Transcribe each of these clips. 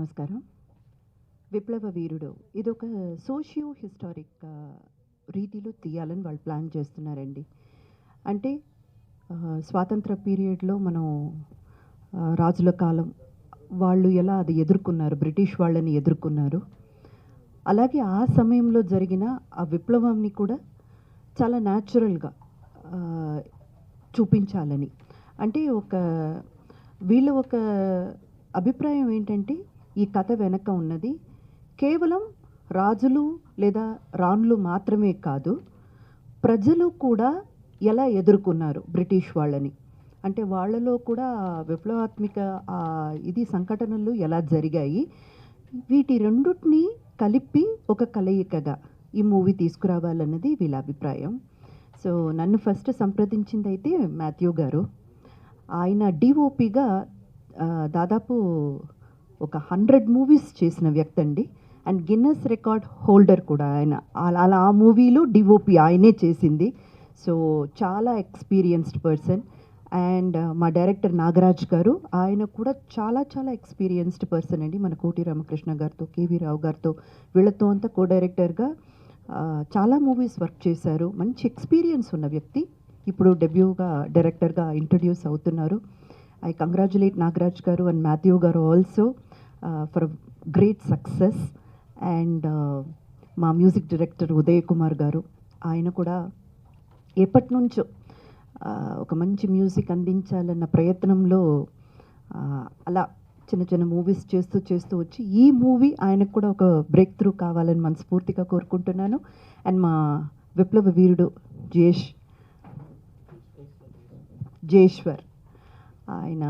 నమస్కారం. విప్లవ వీరుడు ఇదొక సోషియో హిస్టారిక్ రీతిలో తీయాలని వాళ్ళు ప్లాన్ చేస్తున్నారండి. అంటే స్వాతంత్ర పీరియడ్లో మనం రాజుల కాలం వాళ్ళు ఎలా అది ఎదుర్కొన్నారు, బ్రిటిష్ వాళ్ళని ఎదుర్కొన్నారు. అలాగే ఆ సమయంలో జరిగిన ఆ విప్లవాన్ని కూడా చాలా న్యాచురల్గా చూపించాలని. అంటే వీళ్ళ ఒక అభిప్రాయం ఏంటంటే ఈ కథ వెనక ఉన్నది కేవలం రాజులు లేదా రాణులు మాత్రమే కాదు, ప్రజలు కూడా ఎలా ఎదుర్కొన్నారు బ్రిటిష్ వాళ్ళని. అంటే వాళ్ళలో కూడా విప్లవాత్మిక సంఘటనలు ఎలా జరిగాయి, వీటి రెండుటిని కలిపి ఒక కలయికగా ఈ మూవీ తీసుకురావాలన్నది వీళ్ళ అభిప్రాయం. సో నన్ను ఫస్ట్ సంప్రదించింది అయితే మాథ్యూ గారు. ఆయన డిఓపిగా దాదాపు ఒక 100 మూవీస్ చేసిన వ్యక్తి అండి. అండ్ గిన్నెస్ రికార్డ్ హోల్డర్ కూడా ఆయన. అలా ఆ మూవీలో డిఓపి ఆయనే చేసింది. సో చాలా ఎక్స్పీరియన్స్డ్ పర్సన్. అండ్ మా డైరెక్టర్ నాగరాజ్ గారు, ఆయన కూడా చాలా చాలా ఎక్స్పీరియన్స్డ్ పర్సన్ అండి. మన కోటి రామకృష్ణ గారితో, కేవీ రావు గారితో, వీళ్ళతో అంతా కో డైరెక్టర్గా చాలా మూవీస్ వర్క్ చేశారు. మంచి ఎక్స్పీరియన్స్ ఉన్న వ్యక్తి. ఇప్పుడు డెబ్యూగా డైరెక్టర్గా ఇంట్రడ్యూస్ అవుతున్నారు. ఐ కంగ్రాచులేట్ నాగరాజ్ గారు అండ్ మాథ్యూ గారు also for great success. And మా మ్యూజిక్ డైరెక్టర్ ఉదయ్ కుమార్ గారు, ఆయన కూడా ఎప్పటి నుంచో ఒక మంచి మ్యూజిక్ అందించాలన్న ప్రయత్నంలో అలా చిన్న చిన్న మూవీస్ చేస్తూ వచ్చి ఈ మూవీ ఆయనకు కూడా ఒక బ్రేక్ త్రూ కావాలని మనస్ఫూర్తిగా కోరుకుంటున్నాను. అండ్ మా విప్లవ వీరుడు జయేశ్వర్, ఆయన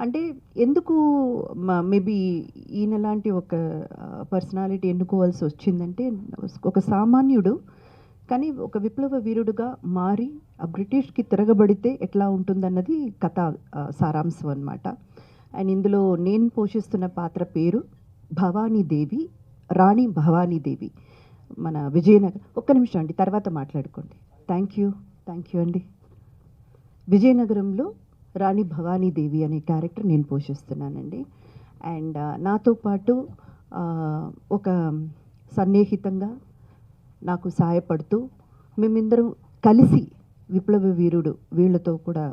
అంటే ఎందుకు మేబీ ఈయన లాంటి ఒక పర్సనాలిటీ ఎన్నుకోవాల్సి వచ్చిందంటే, ఒక సామాన్యుడు కానీ ఒక విప్లవ వీరుడుగా మారి ఆ బ్రిటిష్కి తిరగబడితే ఎట్లా ఉంటుందన్నది కథ సారాంశం అన్నమాట. అండ్ ఇందులో నేను పోషిస్తున్న పాత్ర పేరు భవానీదేవి, రాణి భవానీదేవి. మన విజయనగరం. ఒక్క నిమిషం అండి, తర్వాత మాట్లాడుకోండి. థ్యాంక్ యూ అండి. విజయనగరంలో రాణి భవానీదేవి అనే క్యారెక్టర్ నేను పోషిస్తున్నానండి. అండ్ నాతో పాటు ఒక సన్నిహితంగా నాకు సహాయపడుతూ మేమిద్దరం కలిసి విప్లవ వీరుడు వీళ్ళతో కూడా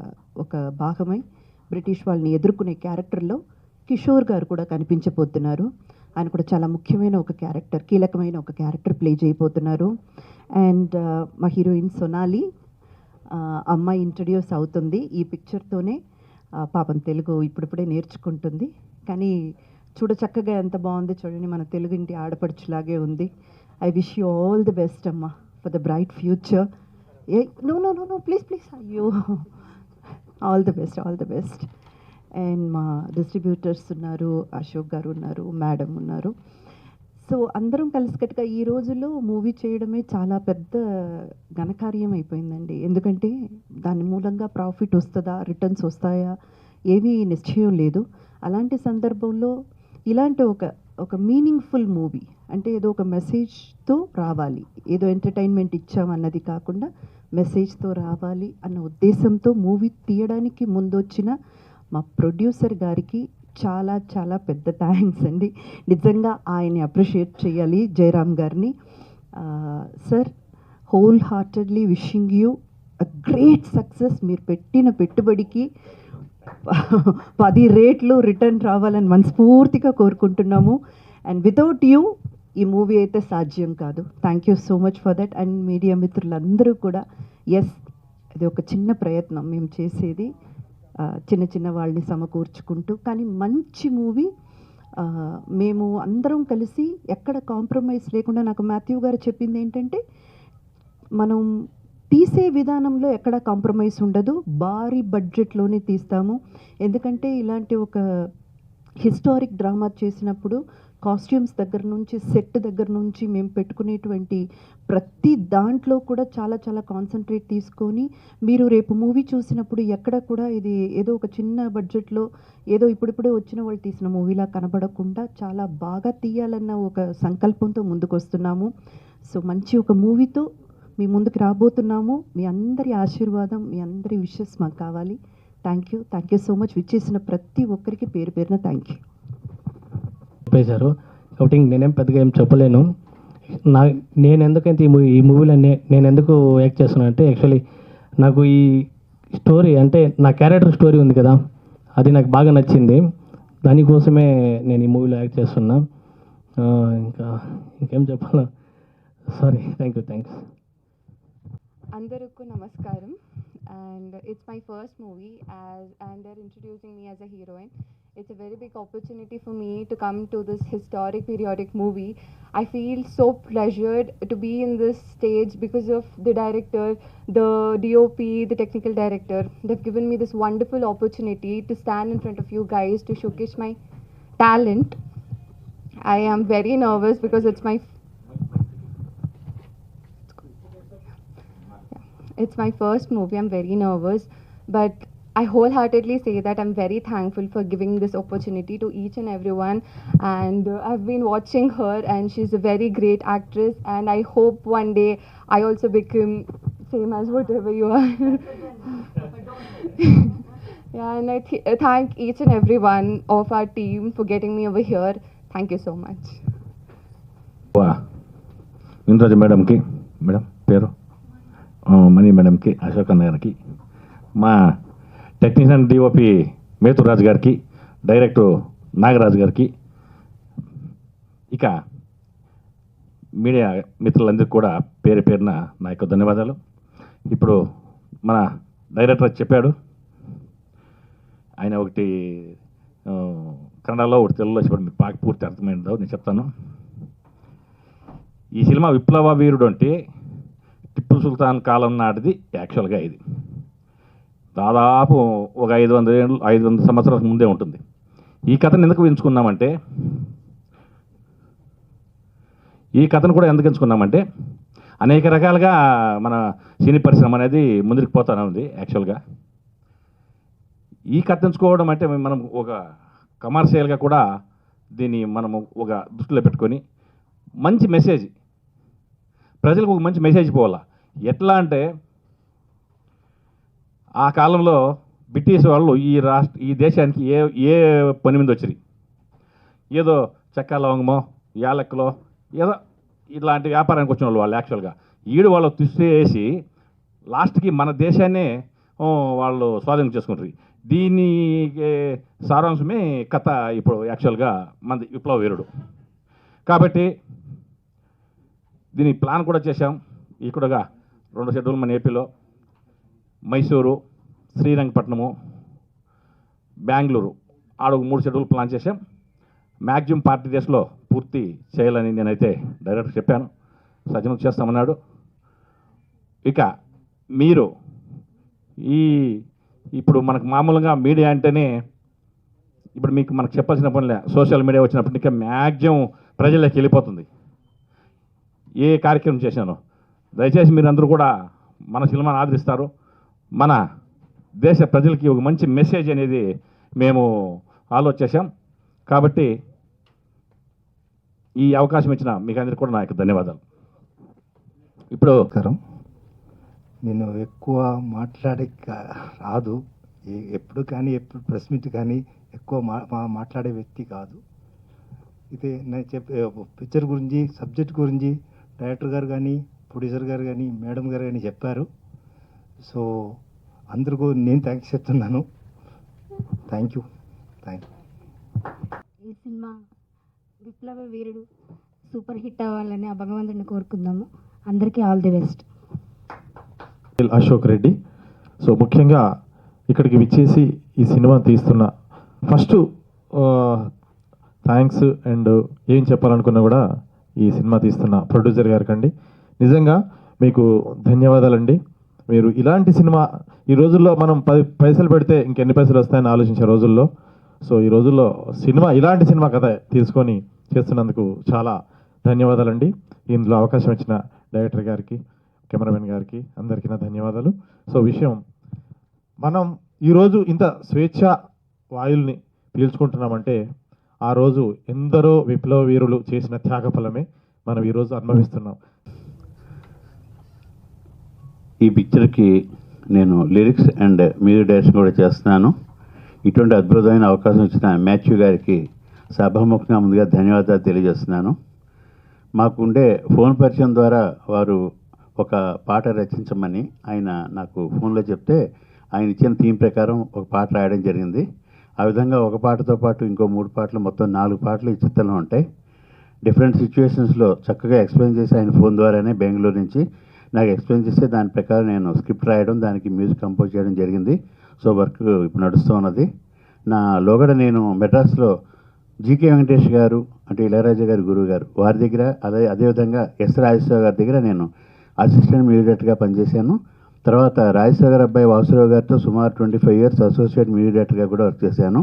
ఒక భాగమై బ్రిటిష్ వాళ్ళని ఎదుర్కొనే క్యారెక్టర్లో కిషోర్ గారు కూడా కనిపించబోతున్నారు. ఆయన కూడా చాలా ముఖ్యమైన ఒక క్యారెక్టర్, కీలకమైన ఒక క్యారెక్టర్ ప్లే చేయబోతున్నారు. అండ్ మా హీరోయిన్ సొనాలి, అమ్మాయి ఇంట్రడ్యూస్ అవుతుంది ఈ పిక్చర్తోనే. పాపం తెలుగు ఇప్పుడిప్పుడే నేర్చుకుంటుంది, కానీ చక్కగా ఎంత బాగుంది చూడండి, మన తెలుగింటి ఆడపడుచులాగే ఉంది. I wish you all the best అమ్మా for the bright future. No please అయ్యో, ఆల్ ది బెస్ట్. అండ్ మా డిస్ట్రిబ్యూటర్స్ ఉన్నారు, అశోక్ గారు ఉన్నారు, మేడం ఉన్నారు. సో అందరం కలిసికట్టుగా ఈ రోజుల్లో మూవీ చేయడమే చాలా పెద్ద ఘనకార్యం అయిపోయిందండి. ఎందుకంటే దాని మూలంగా ప్రాఫిట్ వస్తుందా, రిటర్న్స్ వస్తాయా, ఏమీ నిశ్చయం లేదు. అలాంటి సందర్భంలో ఇలాంటి ఒక మీనింగ్ఫుల్ మూవీ, అంటే ఏదో ఒక మెసేజ్తో రావాలి, ఏదో ఎంటర్టైన్మెంట్ ఇచ్చామన్నది కాకుండా మెసేజ్తో రావాలి అన్న ఉద్దేశంతో మూవీ తీయడానికి ముందొచ్చిన మా ప్రొడ్యూసర్ గారికి చాలా చాలా పెద్ద థ్యాంక్స్ అండి. నిజంగా ఆయన్ని అప్రిషియేట్ చేయాలి, జయరామ్ గారిని. Sir, whole heartedly wishing you a great success. మీరు పెట్టిన పెట్టుబడికి 10 రేట్లు రిటర్న్ రావాలని మనస్ఫూర్తిగా కోరుకుంటున్నాము. అండ్ వితౌట్ యూ ఈ మూవీ అయితే సాధ్యం కాదు. Thank you so much for that. And media మిత్రులందరూ కూడా, ఎస్, ఇది ఒక చిన్న ప్రయత్నం మేము చేసేది, చిన్న వాళ్ళని సమకూర్చుకుంటూ, కానీ మంచి మూవీ. మేము అందరం కలిసి ఎక్కడ కాంప్రమైజ్ లేకుండా, నాకు మాథ్యూ గారు చెప్పింది ఏంటంటే, మనం తీసే విధానంలో ఎక్కడ కాంప్రమైజ్ ఉండదు, భారీ బడ్జెట్లోనే తీస్తాము. ఎందుకంటే ఇలాంటి ఒక హిస్టారిక్ డ్రామా చేసినప్పుడు కాస్ట్యూమ్స్ దగ్గర నుంచి, సెట్ దగ్గర నుంచి మేము పెట్టుకునేటువంటి ప్రతి దాంట్లో కూడా చాలా చాలా కాన్సన్ట్రేట్ తీసుకొని, మీరు రేపు మూవీ చూసినప్పుడు ఎక్కడ కూడా ఇది ఏదో ఒక చిన్న బడ్జెట్లో ఏదో ఇప్పుడిప్పుడే వచ్చిన వాళ్ళు తీసిన మూవీలా కనబడకుండా చాలా బాగా తీయాలన్న ఒక సంకల్పంతో ముందుకు వస్తున్నాము. సో మంచి ఒక మూవీతో మీ ముందుకు రాబోతున్నాము. మీ అందరి ఆశీర్వాదం, మీ అందరి విషెస్ మాకు కావాలి. Thank you so much. విచ్చేసిన ప్రతి ఒక్కరికి పేరు పేరున థ్యాంక్ యూ. చెప్పేశారు కాబట్టి నేనేం పెద్దగా ఏం చెప్పలేను. నేను ఎందుకైతే ఈ మూవీలో నేను ఎందుకు యాక్ట్ చేస్తున్నాను అంటే యాక్చువల్లీ నాకు ఈ స్టోరీ అంటే నా క్యారెక్టర్ స్టోరీ ఉంది కదా, అది నాకు బాగా నచ్చింది. దానికోసమే నేను ఈ మూవీలో యాక్ట్ చేస్తున్నా. ఇంకేం చెప్పాలా, సారీ. థ్యాంక్స్. అందరికీ నమస్కారం. And it's my first movie and they're introducing me as a heroine. It's a very big opportunity for me to come to this historic periodic movie. I feel so pleasured to be in this stage because of the director, the DOP, the technical director. They've given me this wonderful opportunity to stand in front of you guys to showcase my talent. I am very nervous because it's my first movie. I'm very nervous, but I wholeheartedly say that I'm very thankful for giving this opportunity to each and everyone. And I've been watching her, and she's a very great actress. And I hope one day I also become same as whatever you are. Yeah, and I thank each and every one of our team for getting me over here. Thank you so much. ఇంద్రాజ మేడంకి, madam పేరు మణి మేడంకి, అశోక్ అన్న గారికి, మా technician DOP మేతురాజు గారికి, director Nagaraju గారికి, ఇక media మిత్రులందరికీ కూడా పేరు పేరున నా యొక్క ధన్యవాదాలు. ఇప్పుడు మన డైరెక్టర్ చెప్పాడు, ఆయన ఒకటి కన్నడలో ఒకటి తెలుగులో చెప్పాడు, మీకు బాగా పూర్తి అర్థమైందో నేను చెప్తాను. ఈ సినిమా విప్లవ వీరుడు అంటే టిప్పు సుల్తాన్ కాలం నాటిది. యాక్చువల్గా ఇది దాదాపు ఒక 500 సంవత్సరాల ముందే ఉంటుంది. ఈ కథను ఎందుకు ఎంచుకున్నామంటే అనేక రకాలుగా మన సినీ పరిశ్రమ అనేది ముందుకు పోతానే ఉంది. యాక్చువల్గా ఈ కథ ఎంచుకోవడం అంటే మనం ఒక కమర్షియల్గా కూడా దీన్ని మనము ఒక దృష్టిలో పెట్టుకొని మంచి మెసేజ్, ప్రజలకు ఒక మంచి మెసేజ్ పోవాలా. ఎట్లా అంటే ఆ కాలంలో బ్రిటిష్ వాళ్ళు ఈ దేశానికి ఏ పని మీద వచ్చి ఏదో చెక్క లవంగమో యాలక్కలో ఏదో ఇలాంటి వ్యాపారానికి వచ్చిన వాళ్ళు యాక్చువల్గా వాళ్ళు తీసేసి లాస్ట్కి మన దేశాన్నే వాళ్ళు స్వాధీనం చేసుకుంటారు. దీని సారాంశమే కథ ఇప్పుడు యాక్చువల్గా మన విప్లవ వీరుడు. కాబట్టి దీని ప్లాన్ కూడా చేశాం. ఇక్కడగా 2 షెడ్యూల్ మన ఏపీలో, మైసూరు, శ్రీరంగపట్నము, బెంగళూరు ఆడ 3 షెడ్యూల్ ప్లాన్ చేశాం. మ్యాక్సిమం 40 డేస్లో పూర్తి చేయాలని నేనైతే డైరెక్టర్ చెప్పాను. సజ్జనం చేస్తామన్నాడు. ఇక మీరు ఇప్పుడు మనకు మామూలుగా మీడియా అంటేనే ఇప్పుడు మనకు చెప్పాల్సిన పనిలే, సోషల్ మీడియా వచ్చినప్పటికీ మ్యాక్సిమం ప్రజల్లోకి వెళ్ళిపోతుంది. ఏ కార్యక్రమం చేశాను, దయచేసి మీరందరూ కూడా మన సినిమాను ఆదరిస్తారు. మన దేశ ప్రజలకి ఒక మంచి మెసేజ్ అనేది మేము ఆలోచించాం. కాబట్టి ఈ అవకాశం ఇచ్చిన మీకు అందరికీ కూడా నా యొక్క ధన్యవాదాలు. ఇప్పుడు నేను ఎక్కువ మాట్లాడే రాదు, ఎప్పుడు ప్రెస్ మీట్ కానీ ఎక్కువ మాట్లాడే వ్యక్తి కాదు. అయితే నేను చెప్పే పిక్చర్ గురించి, సబ్జెక్ట్ గురించి డైరెక్టర్ గారు కానీ, ప్రొడ్యూసర్ గారు కానీ, మేడం గారు కానీ చెప్పారు. సో అందరికీ నేను థ్యాంక్స్ చెప్తున్నాను. Thank you. ఈ సినిమా విప్లవ వీరుడు సూపర్ హిట్ అవ్వాలని ఆ భగవంతుడిని కోరుకుందాము. అందరికీ all the best. Ashok Reddy. So ముఖ్యంగా ఇక్కడికి విచ్చేసి ఈ సినిమా తీస్తున్న ఫస్ట్ థ్యాంక్స్ అండ్ ఏం చెప్పాలనుకున్నా కూడా ఈ సినిమా తీస్తున్న ప్రొడ్యూసర్ గారికి అండి, నిజంగా మీకు ధన్యవాదాలండి. మీరు ఇలాంటి సినిమా ఈ రోజుల్లో మనం 10 పైసలు పెడితే ఇంకెన్ని పైసలు వస్తాయని ఆలోచించే రోజుల్లో, సో ఈ రోజుల్లో ఇలాంటి సినిమా కథ తీసుకొని చేస్తున్నందుకు చాలా ధన్యవాదాలండి. ఇందులో అవకాశం ఇచ్చిన డైరెక్టర్ గారికి, కెమెరామెన్ గారికి అందరికీ నా ధన్యవాదాలు. సో మనం ఈరోజు ఇంత స్వేచ్ఛ వాయుల్ని పీల్చుకుంటున్నామంటే ఆ రోజు ఎందరో విప్లవ వీరులు చేసిన త్యాగ ఫలమే మనం ఈరోజు అనుభవిస్తున్నాం. ఈ పిక్చర్కి నేను లిరిక్స్ అండ్ మ్యూజిక్ డైరెక్షన్ కూడా చేస్తున్నాను. ఇటువంటి అద్భుతమైన అవకాశం ఇచ్చిన మాథ్యూ గారికి సభాముఖంగా ముందుగా ధన్యవాదాలు తెలియజేస్తున్నాను. మాకుండే ఫోన్ పరిచయం ద్వారా వారు ఒక పాట రచించమని ఆయన నాకు ఫోన్లో చెప్తే ఆయన ఇచ్చిన థీమ్ ప్రకారం ఒక పాట రాయడం జరిగింది. ఆ విధంగా ఒక పాటతో పాటు ఇంకో 3 పాటలు, మొత్తం 4 పాటలు ఈ చిత్రంలో ఉంటాయి. డిఫరెంట్ సిచ్యువేషన్స్లో చక్కగా ఎక్స్ప్లెయిన్ చేసి ఆయన ఫోన్ ద్వారానే బెంగళూరు నుంచి నాకు ఎక్స్ప్లెయిన్ చేస్తే దాని ప్రకారం నేను స్క్రిప్ట్ రాయడం, దానికి మ్యూజిక్ కంపోజ్ చేయడం జరిగింది. సో వర్క్ ఇప్పుడు నడుస్తూ ఉన్నది. నా లోగడ నేను మెడ్రాస్లో జీకే వెంకటేష్ గారు, అంటే ఇళయరాజా గారి గురువు గారు, వారి దగ్గర అదేవిధంగా ఎస్ రాజేశ్వరరావు గారి దగ్గర నేను అసిస్టెంట్ మ్యూజిక్ డైరెక్టర్గా పనిచేశాను. తర్వాత రాజేశ్వరరావు గారి అబ్బాయి వాసురావు గారితో సుమారు 25 years అసోసియేట్ మ్యూజిక్ డైరెక్టర్గా కూడా వర్క్ చేశాను.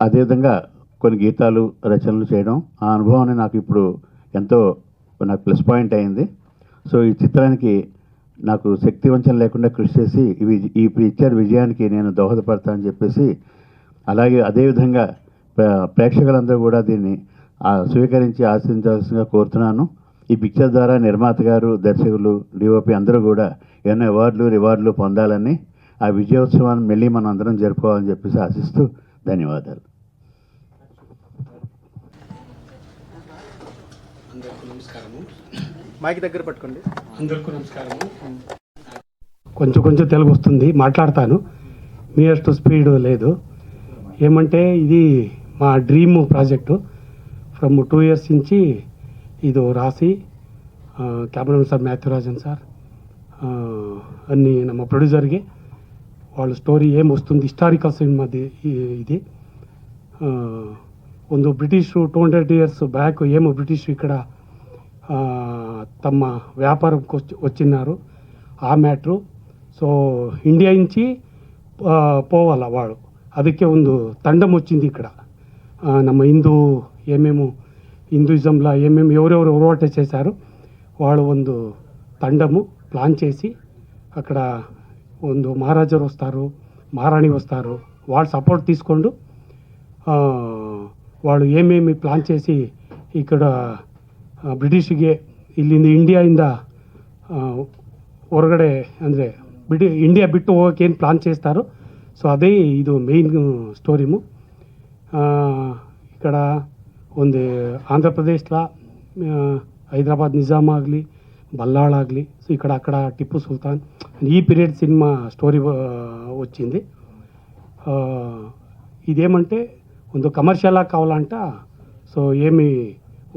అదేవిధంగా కొన్ని గీతాలు రచనలు చేయడం, ఆ అనుభవాన్ని నాకు ఇప్పుడు ఎంతో నాకు ప్లస్ పాయింట్ అయింది. సో ఈ చిత్రానికి నాకు శక్తి వంచన లేకుండా కృషి చేసి ఈ పిక్చర్ విజయానికి నేను దోహదపడతానని చెప్పేసి, అలాగే అదేవిధంగా ప్రేక్షకులందరూ కూడా దీన్ని స్వీకరించి ఆశీర్వదించాల్సిందిగా కోరుతున్నాను. ఈ పిక్చర్ ద్వారా నిర్మాత గారు, దర్శకులు, డిఓపి అందరూ కూడా ఎన్నో రివార్డులు పొందాలని, ఆ విజయోత్సవాన్ని మళ్ళీ మనం అందరం జరుపుకోవాలని చెప్పేసి ఆశిస్తూ ధన్యవాదాలు. మైక్ దగ్గర పట్టుకోండి. అందరికీ నమస్కారము. కొంచెం తెలుగు వస్తుంది, మాట్లాడతాను. మీయర్స్ స్పీడ్ లేదు. ఏమంటే ఇది మా డ్రీమ్ ప్రాజెక్టు. ఫ్రమ్ 2 years నుంచి ఇది రాసి కెమెరామెన్ సార్ ಮ್ಯಾಥ್ಯೂರಾಜನ್ సార్ ಅನ್ನಿ ನಮ್ಮ ಪ್ರೊಡ್ಯೂಸರ್ಗೆ వాళ్ళ ಸ್ಟೋರಿ ಏನು ವస్తుంది ಹಿಸ್ಟಾರಿಕಲ್ ಸಿನಿಮಾದಿ ఇది. ಒಂದು ಬ್ರಿಟಿಷರು 200 years బ్యాక్ ఏమో బ్రిటిష్ ఇక్కడ తమ వ్యాపారంకి వచ్చినారు, ఆ మ్యాಟ್ರು. సో ఇండియా నుంచి పోవాల వాడు, ಅದಕ್ಕೆ ಒಂದು ತಂಡం వచ్చింది ఇక్కడ. ನಮ್ಮ హిందూయిజంలో ఎవరెవరు ಹೋರಾಟ చేశారు వాళ్ళు ಒಂದು ತಂಡము ప్లాన్ చేసి, అక్కడ ಒಂದು మహారాజరు వస్తారు, మహారాణి వస్తారు, వాళ్ళు సపోర్ట్ తీసుಕೊಂಡು వాళ్ళు ఏమేమి ಪ್ಲಾನ್ చేసి ఇక్కడ ಬ್ರಿಟಿಷ್ಗೆ ಇಲ್ಲಿಂದ ಇಂಡಿಯಾಯಿಂದ ಹೊರಗಡೆ ಅಂದರೆ ಇಂಡಿಯಾ ಬಿಟ್ಟು ಹೋಗೋಕೆ ಏನು ಪ್ಲಾನ್ చేస్తారు. సో అదే ಇದು మెయిన్ స్టోరీము. ఇక్కడ ಒಂದು ఆంధ్రప్రదేశ్లో హైదరాబాద్ నిజాం ಆಗಲಿ, బల్లాళ్ ಆಗಲಿ, సో అక్కడ టిప్పు సుల్తాన్ ఈ పీరియడ్ సినిమా స్టోరీ వచ్చింది. ఇదేమంటే ಒಂದು కమర్షియల్ ఆಗಿ కావాలంట. సో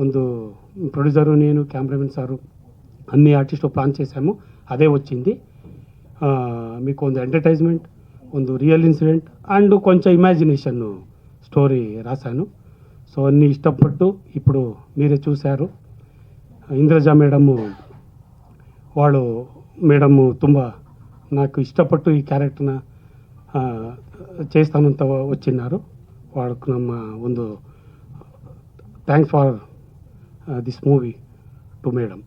ಒಂದು ప్రొడ్యూసరు, నేను, కెమెరామెన్ సారు, అన్ని ఆర్టిస్టు ప్లాన్ చేశాము, అదే వచ్చింది. మీకు ಒಂದು ఎంటర్టైన్మెంట్, ಒಂದು రియల్ ఇన్సిడెంట్ అండ్ కొంచెం ఇమాజినేషన్ స్టోరీ రాశాను. సో అన్నీ ఇష్టపಟ್ಟು ఇప్పుడు మీరే చూశారు. ఇంద్రజా మేడము మేడము ತುಂಬ నాకు ఇష్టపಟ್ಟು ఈ క్యారెక్టర్ನ చేస్తానంత వచ్చినారు. వాళ్ళకు ನಮ್ಮ ಒಂದು thanks for this movie to madam.